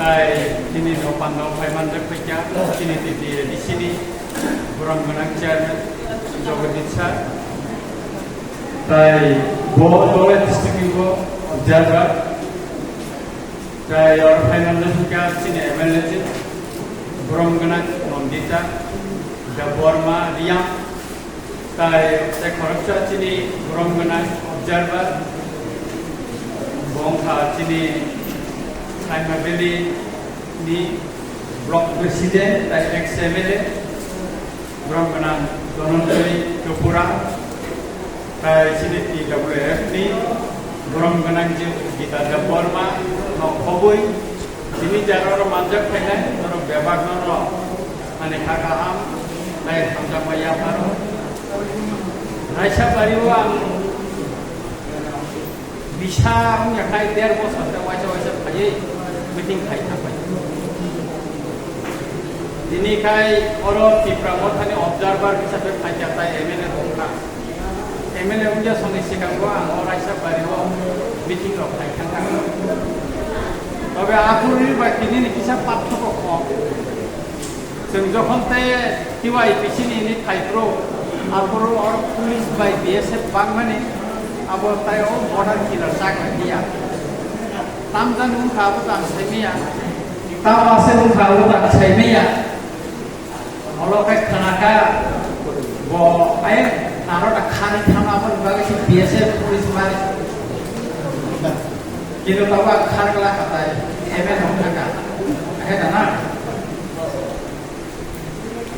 tai kini no pando paiman de pekya kini di sini kurang menangjar jogaditsa tai bo dole district bo jaga tai or paiman de pekya sini MLA kurang menang nondita da Borma Riam tai sekorakcha sini kurang menang observer bongka sini Saima Valley ni Block President dan ex-MLA Brahmanan Donaldoi Kepura dan sini di WF ni Brahmanan kita ada Borma no Koboi sini jara orang manjak pengen orang bebas no ane kakaham naik hamzah maya baru Aisyah bariwang bisa punya kai der bos ada wajah-wajah kaye meeting kai apa ini kai orang di pramothani observer bisa berkai jata MLA bongka MLA punya solusi kan gua orang Aisyah bariwang meeting lo kai kan তবে আকুরি বা কিনি কিছু পার্থক্য কম जों যখন কিবাই পিছিনি নি থাইপ্রো আকুরো আর police by BSF বাং মানে abo tayo border killer sak dia tam jan un khabu ta saimia tam ase un khabu ta saimia olo kai khanaka bo ai naro ta khani thama par baga si BSF police mari kilo tawa khar kala khatai emen hokaka ahe dana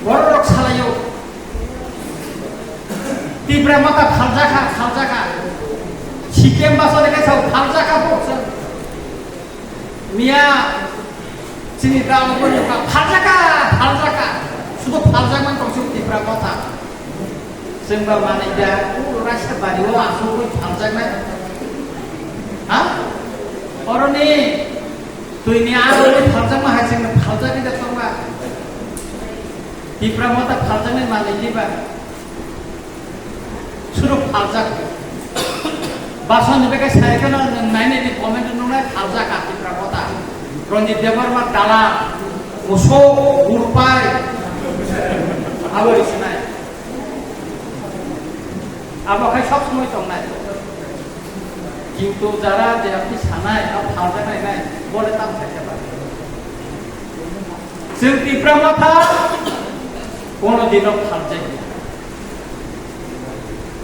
borok salayo tibra mata khaljaka Sikem bahasa mereka tahu falsa kapok Mia sini tahu pun juga falsa sudah falsa man konsum di prakota sembah mana dia rasa bariwo langsung pun falsa man hah orang ni tu ini ada ni falsa mah hasil falsa ni datang mah di prakota falsa ni mana dia bah sudah falsa Bason juga saya kan naik di komen nuna falsa kaki prakota. Ronjit Devar mat dala, musuh urpai, apa di sana? Apa kau shop semua itu naik? কিন্তু যারা যে আপনি সানায় আর falsa নাই বলে তাম থাকে বা। जों তীব্রমাথা কোনদিনও falsa নেই।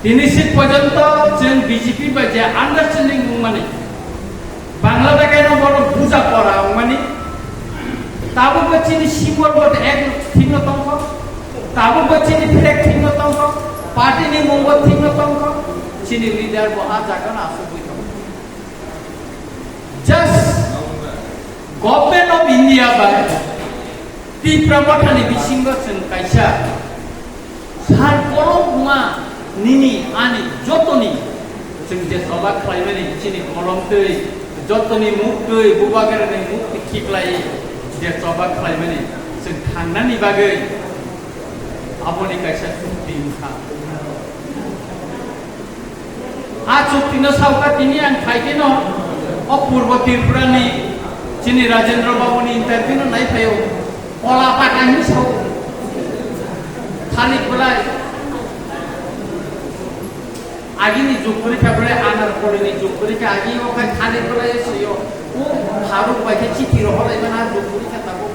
Dinisit পর্যন্ত जों বিজেপি বা যে আন্ডারস্ট্যান্ডিং মানে বাংলা ব্যাকরণ বড় বুঝা পড়া মানে তাবো বচ্চিনি সিম্বল বড় এক ঠিক তঙ্ক তাবো বচ্চিনি ফ্ল্যাগ ঠিক তঙ্ক পার্টি নি মঙ্গ ঠিক তঙ্ক চিনি লিডার বহা জাগান আসু বুঝ জাস্ট গভর্নমেন্ট অফ ইন্ডিয়া বা তীব্রমাথানি বিসিঙ্গ जों কাইসা সার বড় মুয়া Nini, ani, jotoni, जों जे सबा खालामनानै चिनि कलम दै जतनि मुख दै बुबागारनि मुख खिख्लाय जे सबा खालामनानै जों थांनानै बागै आबनि कायसा चुक्ति मुखा आ चुक्तिनो सावका तिनि आं खायकेनो अपूर्व त्रिपुरानि चिनि राजेन्द्र बाबुनि इन्टारभिउ नायफायो कला पाकानि साव थालिक बलाय Agini jukuri February anar kolini jukuri ka agi o kai khane kolai siyo o haruk bai ke chiti ro holai bana jukuri ka tabo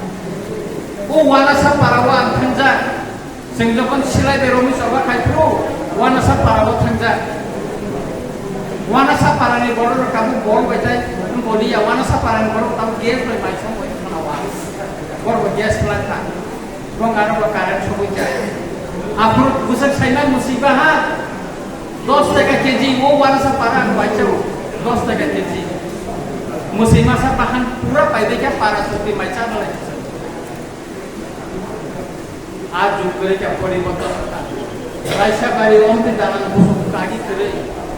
o wana sa parawa thanja sing jokon silai beromi soba kai pro wana sa parawa thanja wana sa parani boror kamu bol bai tai boli ya wana sa parani boror tam gas bai mai som bai khanawa boror gas plant ka rong aro ka karan soboi jai apur busak saina musibah 10 টাকা KG ও ওয়ানাসা Parana বাইচাও 10 টাকা KG মুসিমাসা Pahan পুরা পাইবে কে পারা সুতি মাইচা নলে আজ যুগ করে কে পরিবর্তন রাইসা বাড়ি ওমতে দালান বুসু কাগি করে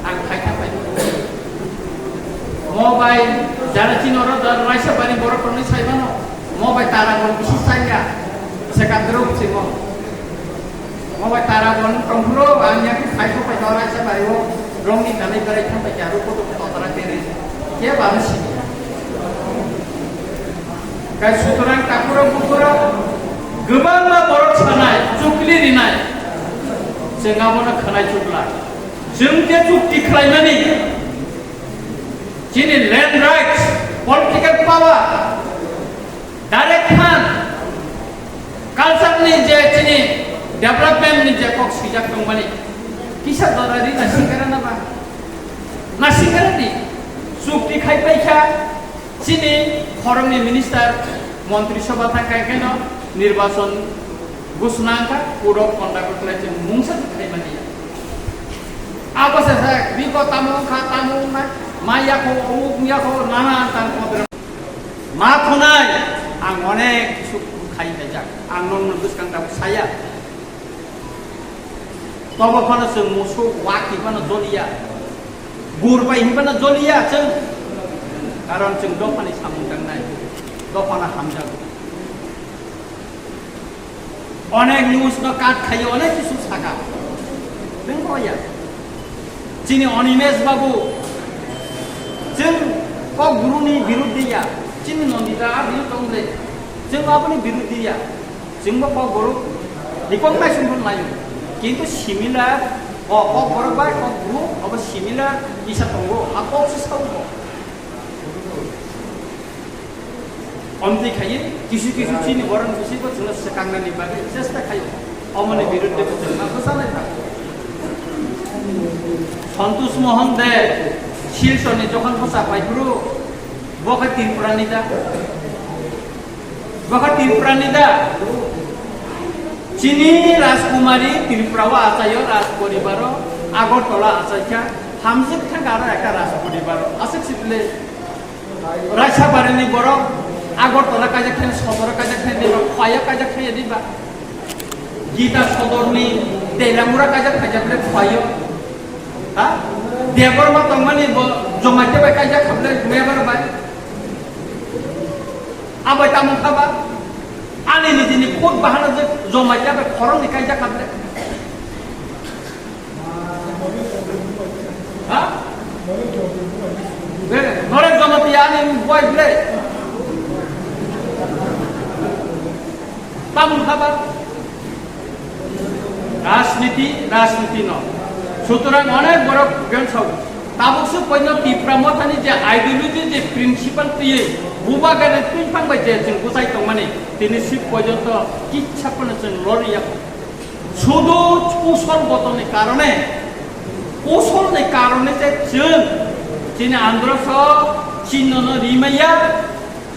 আং খাইতা পাই মোবাইল যারা চিনর রাইসা বাড়ি বড় পড়নি সাইবানো মোবাইল তারা বল বিশেষ সাইয়া সেকান্দ্র সিমো Mawai taragon kongro banyak kayu pada orang sebayu rongi kami berikan pada ruko untuk kotoran diri dia baru sih সুতরাং কাকুরা বুকুরা गोबां बर' सानाय चुक्लि रिनाय जों आबोनो खोनाय चुक्ला जों जे चुक्ति खालामनानै जोंनि लेन्ड राइट्स पलिटिकल पावार डाइरेक्ट हान्ड कालचारनि जे जोंनि डेभलपमेन्टनि जे कक सिजाक दं माने किसा दरारि नासिंगारा नाबा नासिंगारानि चुक्ति खायबायखा जोंनि खरंनि मिनिस्टार मन्त्रि सभा थाखायनो निर्वाचन घोषणा का कोड ऑफ कंडक्ट करते मुंगसा दिखाई मानी आप ऐसा बिको तामु माया को उमुक मिया को नाना तान को मा खुनाय आं अनेक सुख खाई बेजा आं नन बुसकां दा साया तब फना जों मोसौ वाकी फना जलिया गुरबाय हिबाना जलिया जों कारण जों दफानि सामुंदांनाय दफाना हामजागो अनेक न्यूज न काट खायो अनेक किसु साका नों होया जोंनि अनिमेश बाबु जों क गुरुनि बिरुद्धिया जोंनि नन्दिता बिरु दंले जों आबोनि बिरुद्धिया जोंबो क गुरु रिकगनाइजेसन लायो किन्तु सिमिलार क गुरु बाय क गुरु अब सिमिलार इसा दंगो आ क सावो अन्ति खायो किसु किसु चिनि बरन बिसिबो जों सेकांनानि बागै चेष्टा खायो अमनि बिरुद्धे जों माखौ जानाय था सन्तोष मोहन दे शिलसनि जखन फसा पाइब्रु बखा तिरप्रानिदा चिनि राजकुमारी त्रिपुरावा आचायो राज परिवार आगरतला आचायखा हामजिक थांगारा एका राज परिवार आसे सिदले रायसाबारिनि बर आगरतला काजा खेन सदर काजा खेन दिबा खया काजा खेय दिबा गीता सदरनि देलामुरा काजा खाजाबले खयो हा देबरमा तंमानि जमाते बाय काजा खाबले मेबर बाय आबाय तामु खाबा आनि निजिनि कोट बाहाना जे जमाते बाय खरंनि काजा खाबले हा बे नरे जमाते आनि बयब्ले तामु खाबा राजनीति न सुतरां अनेक बड़ ज्ञान साव ताबुसु पयनो तिप्रामथानि जे आइडियोलॉजी जे प्रिन्सिपल तिये बुबा गाने तुइफांबाय जे जों बुजाय दं माने दिनैसिम पर्यन्त किच्छाखौनो जों लरिया शुधु कौशलगतनि कारणे जे जों दिनै आन्ध्रस चिन्हन रिमाया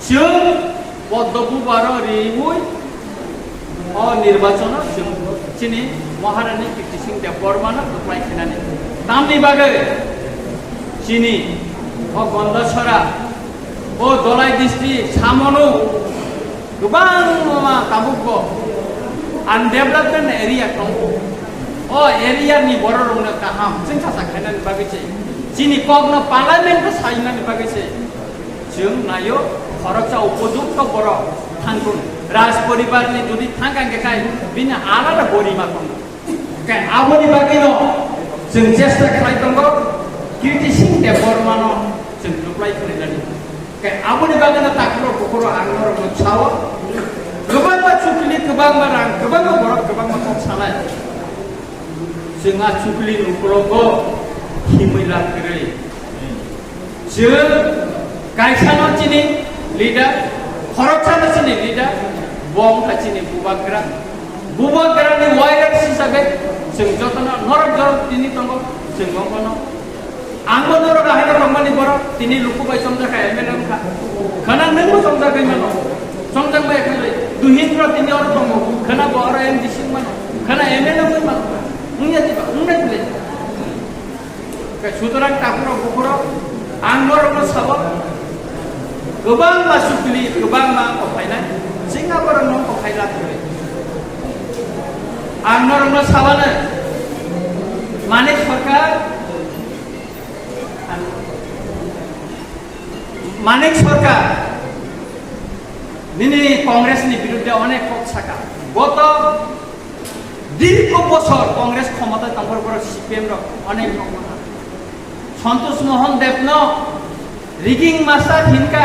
जों पद्मपुबार रिमुय निर्वाचन जों दिनै महारानी कीर्ति सिंह देव बर्मानो दुप्लाय खेनानै दामनि बागै दिनै गन्धसरा दलाइ डिस्ट्रिक्ट सामनु गोबां ताबुक आनडेभलपमेन्ट एरिया दं एरियानि बर' रंनो गाहाम जों सासा खेनानै बागैसै दिनै कगनो पार्लामेन्ट सायनानै बागैसै जों नायो खरचा उपयुक्त बर' थांगुन राज परिवारनि जुदि थांगांगेखाय बिनो आलादा गरिमा दं काय आबोनि बागैनो जों चेष्टा खालामदोंगो कीर्ति सिंह देव बर्मानो जों दुप्लाय खेनानै काय आबोनि बागैनो ताकरो बखरो आंनो मोनसावो गोबां चुक्लि गोबां रां गोबां बर' गोबां कक सानाय जोंहा चुक्लि नुखलंगो हिमैला फिरै जों गायसानो दिनै लिडार खरकसानो दिनै लिडार बं खाचिनि बुबाग्रानि वायरस हिसाबै जों जतन नरक जरक दिनै दङ जों गंगनो आंबो नरक हायनो दंमानि बर' दिनै लुकुबाय समजाखा एमएलए खा खाना नोंबो समजाखै मानो समजांबाय खालै दुहिन्द्र दिनै अर दङ खाना बर एमडीसी मानो खाना एमएलए मानो उंया दिबा उंना दिले सुतरां ताकुर बुकुर आं नरक साब गोबां मासुकलि गोबां मा अफायनाय जोंहा बर' न अफायला थै आं नरक साबानो मानिक सरकार दिनै कংগ্রেসनि बिरुद्धে अनेक हक साका गत दीर्घ बছর কংগ্রেস ক্ষমতায় তাঙ্গর পর সিপিএম র অনেক সন্তোষ মোহন দেবন রিগিং মাস্টার হিনকা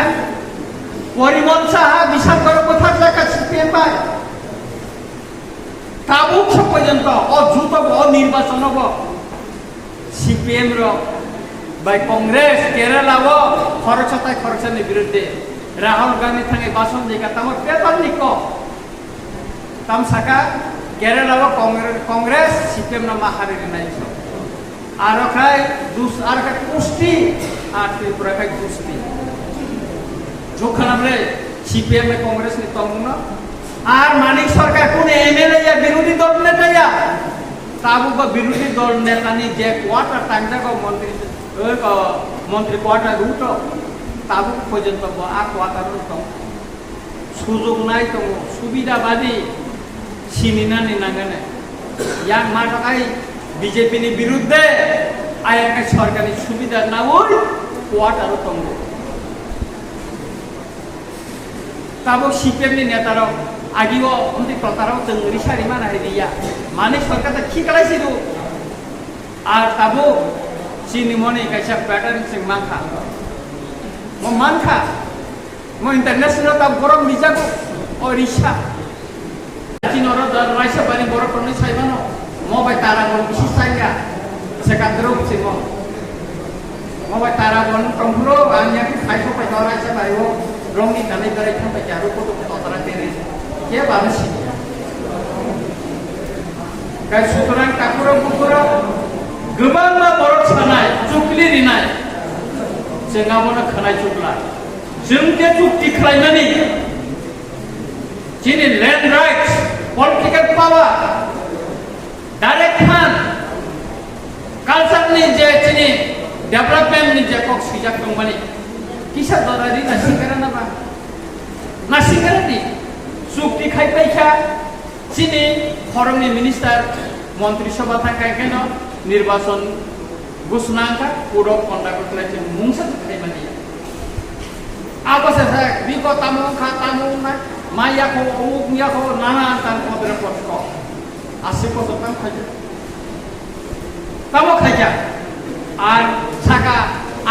परिमल साहा बिशाल कोथार जायगा सीपीएम बाय ताबुक पर्यন্ত অযুত নির্বাচন হব সিপিএম র বাই কংগ্রেস কেরালা ও খরচতায় খরচের বিরুদ্ধে রাহুল গান্ধী থাঙে বাসন দিকা তাম পেপার নিক তাম সাকা কেরালা ও কংগ্রেস সিপিএম না মাহারে নাই আর খাই আর খাই কুস্তি আর ত্রিপুরা খাই কুস্তি जोखानामले सीपीएम में कांग्रेस ने तंगना আর মানিক সরকার কোন এমএলএ या বিরোধী দল নেতা या তাবু বা বিরোধী দল নেতা নি যে কোয়ার্টার টাইম জায়গা মন্ত্রী কোয়ার্টার রুট তাবু পর্যন্ত আ কোয়ার্টার রুট সুযোগ নাই তো সুবিধাবাদী সিনিনা নিনাঙ্গনে ইয়াং মা টাকাই বিজেপি নি বিরুদ্ধে আয়াকে সরকারি সুবিধা না ওই কোয়ার্টার তঙ্গ তাবো সিপিএম নি নেতারা আগিও অন্তি প্রতারাও চঙ্গরি সারি মানা হেদিয়া মানে সরকার তা কি কালাইছিল আর তাবো চিনি মনে কাইসা প্যাটার্ন সিং মানখা মো ইন্টারন্যাশনাল তা গরম নিজাগো ওড়িশা চিনর রাইসা বানি বড় প্রনি সাইবানো মো বাই তারা বন বিশেষ সাইগা সেকাদ্রো সিং মো বাই তারা বন টংপুরো আনিয়া কি খাইছো পাই রাইসা বাইও রংনি গানাই গারাই থাম পাই আরো কত ততরা তেরে কে বানসি গাই সুতরাং কাকুরো বুকুরো गोबां मा बर' सानाय चुक्लि रिनाय जोंहाबोनो खोनाय चुक्ला जों जे चुक्ति खालामनानै जोंनि लेन्ड राइट्स पलिटिकल पावार डाइरेक्ट फान्ड कालचारनि जे जोंनि डेभेलपमेन्टनि जे कक सुजाक दंमानि किसा दरारि नासिंगारा नामा नासिंगारानि चुक्ति खायफायखा जोंनि खरंनि मिनिस्टार मन्त्रि सभा थांखायखायनो निर्वाचन घोषणा का पूरा कॉन्ट्रैक्ट करते हैं मुंगसा दिखाई बनी आप ऐसे है बिको तामू ना माया को उग मिया को नाना ताम कॉन्ट्रैक्ट करते हैं आसे को तो तामू खाया और साका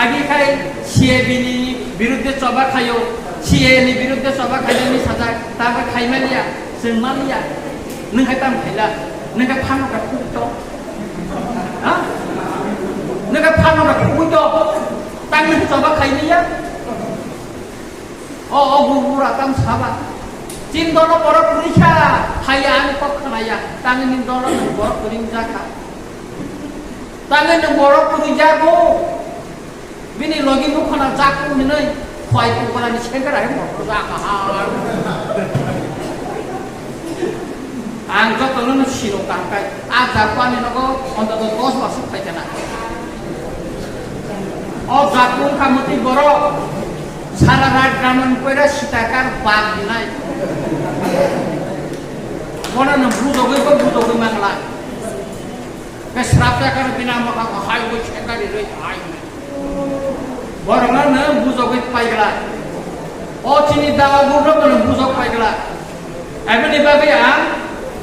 आगे खाई सीएबी नि विरुद्ध चबा खायो सीए नि विरुद्ध चबा खायो नि साजा ताका खाई मालिया जों मालिया नों खाय ताम खायला नों खाय फानो का कुतो नोंगा फानो का कुतो तांनि चबा खायनिया ओ गुरुरा ताम साबा चिन दल बर पुरिखा हाया आं पखनाया तांनि नि दल बर पुरिं जाखा तांनि नि बर पुरि जागो बिनि लगी नुखना जाकु नि खय कुरानि सेंगरा हे मर जाखा आं जतनो सिनो कांकाय आ जापानि नगो अन्तत 10 वर्ष फाइजना ओ जाकुं खामति बर सारा रात ग्रामन कइरा सिताकार बाग दिनाय बनन बुजोगै मांगला के श्रापयाकार बिना मका हाय गय सेकारि रै हाय बरंगा न बुजोगै पाइगला ओ चिनि दावा गुरो बन बुजोग पाइगला एबनि बागै आ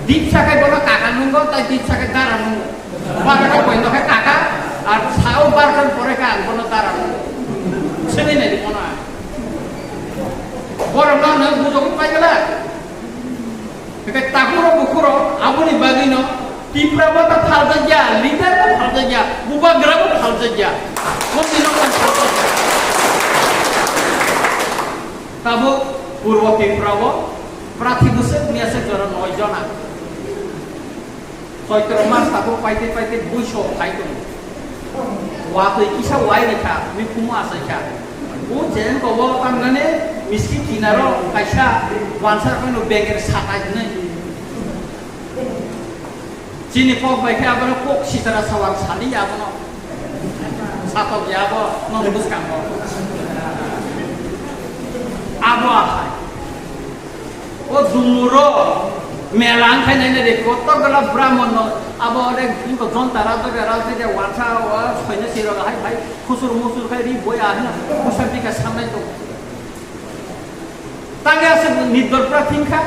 दीप साkai bola kakak nunggu, tapi dip sakai darah nunggu. Maka kau poin tokai kakak, ar sao barkan mereka bola darah nunggu. Sini nih di mana? Orang mana bujuk pai kala? Kekai takuro bukuro, abu ni bagi no, tipra bata hal saja, leader hal saja, buka gerak hal saja. Mesti no kan hal saja. Tabu purwa kiprawo, prathi buset biasa jalan ojona. Soitro mas tabu paite busho paite waktu kisah wai nikah mipumu asal jen ko bawa tanggane miski kinaro kaisa wansar kono benger sakai ne sini pok baik apa pok sitara sawang sali apa no satu ya apa nembus kamu apa oh dumuro melang kan ini deh, kotor kalau Brahman, abo orang ini kau jontar atau kalau dia wanita, wah, punya sirah hai, kusur musur kayak ribu ya, na, kusar di kasar itu. Tangga sebut nidor pratingka,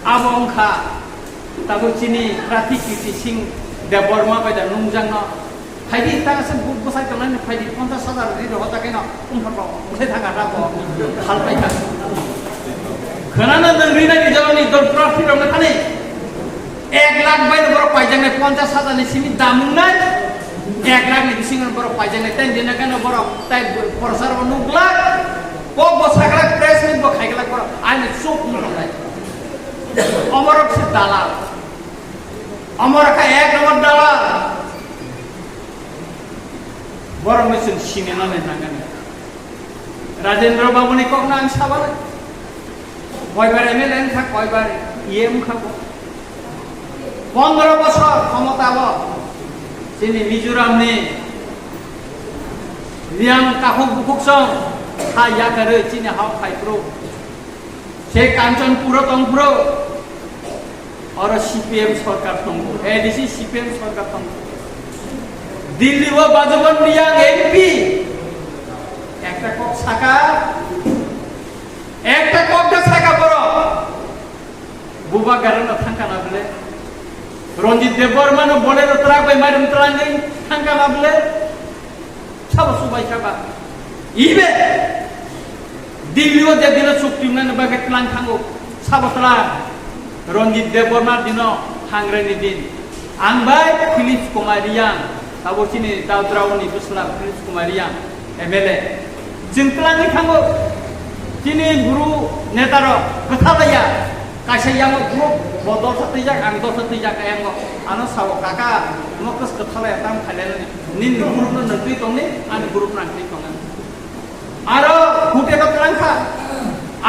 abo angka, tahu cini pratik itu sing deborma pada nungjang no, ফাইদি তাকাছেন বুক বসাই তো নাই ফাইদি 50,000 read হতা কেন উনফারবা উঠে থাকা রাখো হাল পাইকা खोनानो जों रिनायनि जावनि दरफ्रा फिरावनो खानि 1 लाख बाय बर' पाइजांनाय 50,000 नि सिमि दामुंनाय 1 लाख नि बिसिंगन बर' पाइजांनाय तेन दिना केन बर' ताइ फरसार नुगला क बसागला प्रेस मिट ब खाइगला बर' आइनो चुप नुनाय अमरक से दालाल अमरका 1 नम्बर दालाल बर' मेसिन सिनेना नांगोन राजेंद्र बाबुनि कखना आं साबालाय কয়বার এমএলএ থাক কয়বার ইএম খাবো 15 বছর ক্ষমতাব তিনি মিজোরামনি রিয়াং কাহু বুকুকসং হা ইয়াকারে চিনি হাও খাইপ্রো সে কাঞ্চনপুর তংপুর আর সিপিএম সরকার তংপুর এডিসি সিপিএম সরকার তংপুর দিল্লি ও বাজবন রিয়াং এমপি একটা কক ছাকা একটা কবটা ছাকা বড় বুবা গারানো থাকা না বলে রঞ্জিত দেববর্মানো বলে রতরা কই মারুম ত্রাঙ্গি থাকা না বলে সব সুবাই খাবা ইবে দিল্লিও যে দিন চুক্তি না বাগে প্লান থাঙ্গো সাবতলা রঞ্জিত দেববর্মা দিন হাংরেনি দিন আংবাই ফিলিপস কুমারিয়াং সাবচিনি দাউদ্রাউনি বুসলা ফিলিপস কুমারিয়াং এমএলএ চিন্তাঙ্গি থাঙ্গো Kini guru netaro kethalaya kasih yang guru bodol setijak angdo setijak yang anu sawo kakak ngokus kethalaya tam kalian nin guru nanti tongni anu guru nanti tongan aro hute ka pelangka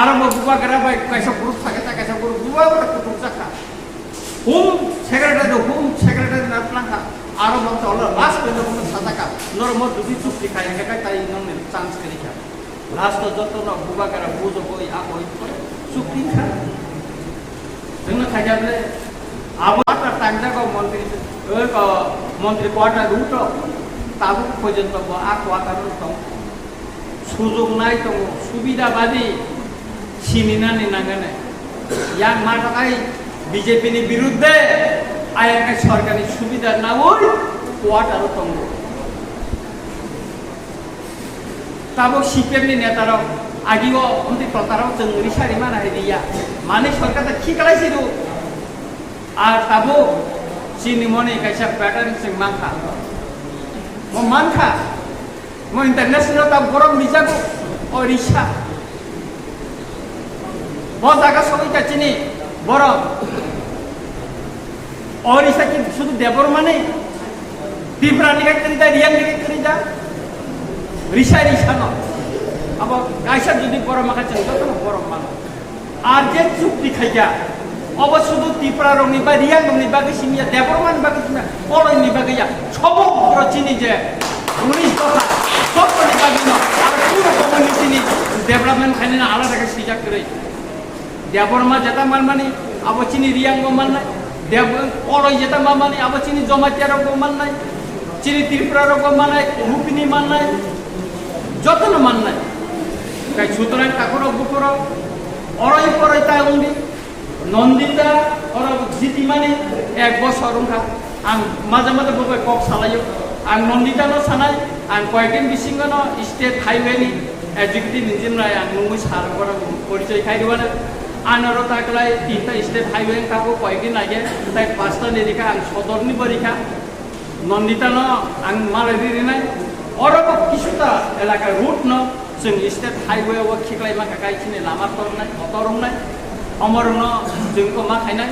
aro mau buka gerabai kasih guru sakita kasih guru dua berkutuk saka hum secretary na pelangka aro mau tolong last benar benar sataka normal dubi cuk dikaya kakak tai nong chance kerja last joto no buba kara buzo boi a boi chukti kha jengna khajable abar tangja ko মন্ত্রী কোয়াটা root তাবু পর্যন্ত আ কোয়াটা root সুযোগ নাই তো সুবিধাবাদী সিনিনা নিনাঙ্গানে young মাটাকাই BJP নি বিরুদ্ধে Ayaka সরকারি সুবিধা না ওই কোয়াটা রুট তাবো সিপিএমনি নেতারাও আগিও অন্তি প্রতারাও जों रिसारि माना हैदिया माने सरकारता खिकलाइसिरु আর তাবো চিনি মনে কাইসা প্যাটার্ন সিং মানখা মো মানখা মো ইন্টারন্যাশনাল তা গরম নিজাগো ওড়িশা ব জায়গা সবাইটা চিনি বরং ওড়িশা কি শুধু দেবর মানে ত্রিপুরা নিকে করিদা রিয়াং নিকে করিদা রিসাই রিসানো আবার কাইসা যদি গরম মাখা চিন্তা তো গরম মান আর যে চুক্তি খাইয়া অবশ্য শুধু ত্রিপুরা রংনি বা রিয়াং রংনি বাকি সিনিয়া দেবরমান বাকি পলয়নি বাকিয়া সমগ্র চিনি যে 19 কথা সবকটি বাকি না আর পুরো কমিউনিটি ডেভেলপমেন্ট খাইনি না আলাদা টাকা সিজাক করে দেবরমা যেটা মান মানে আবার চিনি রিয়াং মান নাই দেব পলয় যেটা মান মানে আবার চিনি জমাতিয়া রং মান নাই চিনি ত্রিপুরা রং মান নাই রূপিনী মান নাই যতন মান নাই কাই সুতরাং ঠাকুর বুকুর অরই পরই তা উন্দি নন্দিতা ওরা জিতি মানে 1 বছর উনখা আং মাঝে মাঝে বলবে কক সালাইও আং নন্দিতা ন সানাই আং কয়েকদিন বিসিঙ্গ ন স্টেট হাইওয়ে নি এক্সিকিউটিভ ইঞ্জিনিয়ার আং নুই সার করা পরিচয় খাই দিবানা আনারো তাকলাই 3টা স্টেট হাইওয়ে কাকো কয়েকদিন আগে তাই 5টা নিরিখা আং সদরনি পরীক্ষা নন্দিতা ন আং মালাই দিরি নাই অরব কিছুটা এলাকা রুট ন जों स्टेट हाइवे ও খিকলাই মাকা গাইছিনে লামা তরনাই অতরংনাই অমরন जोंखौ मा खायनाय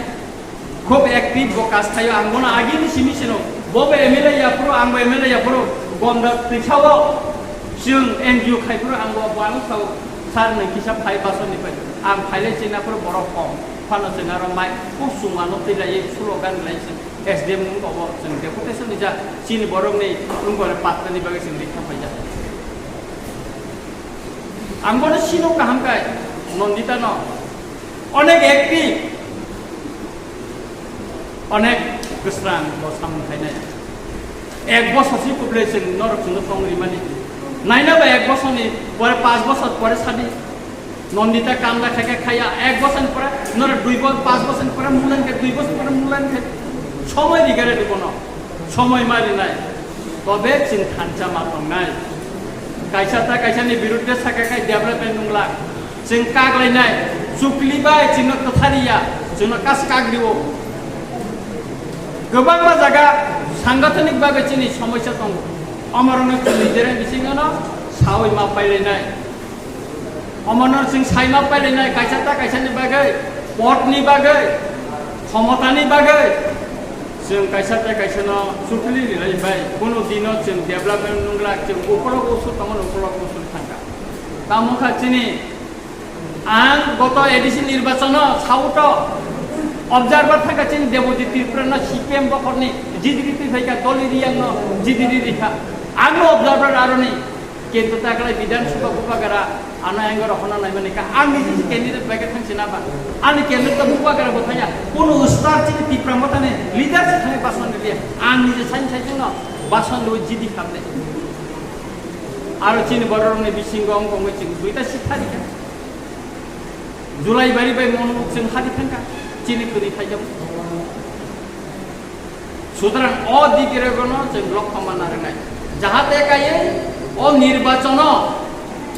খুব অ্যাক্টিভ বকাস থাयो आंबोना आगिनि सिमिसिनो बबे एमएलए याफ्रो आंबो एमएलए याफ्रो गमदा त्रिखाव जों एनजिओ खायफ्रो आंबो बानो साव सार नोंखिसा फाइ बासनिफ्राय आं फाइले चिनाफ्रो बरफ कम फानो जों आरो माइ कुसुमानो तैलायै स्लोगान लायसिन एसडीएम नुंगो जों डेपुटेसन जा चिनि बरंनि नुंगो पात्रनि बागै जों लिखा फाइजा आंबोनो सिनो काहामखाय नन्दिता न अनेक एक्टिभ अनेक गोस्रां सामखायनाय 1 বছরসি पपुलेशन नरखुंद संग्रि माने नाइनाबा 1 বছরनि परे 5 বছর परे सादि नन्दिता कामला खाके खाया 1 বছর परे नर 2 বছর 5 বছর परे मुलान के 2 বছর परे मुलान के समय दिगारे दिबो न समय मारि नाय তবে जों खानसा मावलांनाय कायसाता कायसानि बिरुद्धे साखाखाय डेभलपमेन्ट नंला जों काग्लायनाय सुक्लिबाय जोंनो कथारिया जोंनो कास काग्रिओ गोबां जागा सांगठनिक भावे जोंनि समस्या दं अमरनो लिडारा बिथिङावनो सावै मावबायलायनाय अमरनो जों साय मावबायलायनाय कायसाता कायसानि बागै पदनि बागै क्षमतानि बागै जों कायसाता कायसानो सुक्लि लिलायबाय कोनो दिनाव जों डेभलपमेन्ट नंला जों उफोराव उसुर दङ उफोराव उसुर थांगा तामुखा जोंनि आं गत एडिसि निर्वाचन साउथ observer थांगा जों देवजी त्रिपुरानो सिपिएम बखरनि जिदिरि फैगा दलिरियानो जिदिरि रिखा आङो observer आरोनि केन्तु तागलाय विधानसभा बुपागारा आना एंगर हना नाय माने का आंनि जि कैंडिडेट बागे थांसि नाबा आंनि कैंडिडेट बुपागारा बथाया कोनो स्टार जि त्रिपुरा मताने लिडार से थांय बासन दिया आंनि जे साइन साइजोंनो बासन लो जिदि खामने आरो चिनि बररनि बिसिंगो अंगंगो चिं दुइटा सिथारिका जुलाइ बारि बाय मनमुख जों हादि थांगा चिनि खुनि थाइजों सुतरां अदिगिरगनो जों लक्ष्य माना रोंनाय जाहाते गायै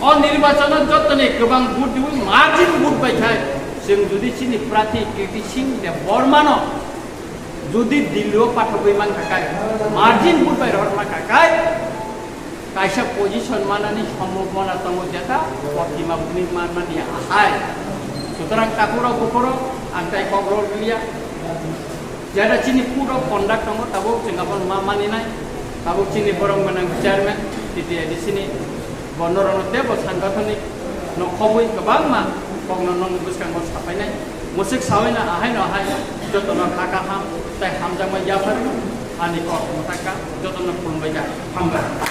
अनिर्वाचन जतने गोबां बुट दिउ मार्जिन बुट बायखाय जों जुदि चिनि प्रार्थी कीर्ति सिंह देव बर्मानो जुदि दिल्लीआव पाठबै मान थाखाय मार्जिन बुट बाय रहरमा थाखाय कायसा पोजिशन मानानि सम्भावना दङ जेता प्रतिमा बुनि मानमानि आहाय सुतरां कापुरा बुखरो आंताय कग्रो लिया जेदा चिनि पुरो कन्डाक्ट दङ ताबो जों अपन मा मानिनाय ताबो चिनि बरं गोनां चेयारमेन टिटि एडिसिनि बनरन देव सांगठनिक नखबै गोबां मा कग्न नंग बुसखांग साफायनाय मुसिक सावैना आहाय नहाय जतन खाका हाम ताय हामजांबाय याफार आनि कट मताका जतन खुलुमबाय हामबाय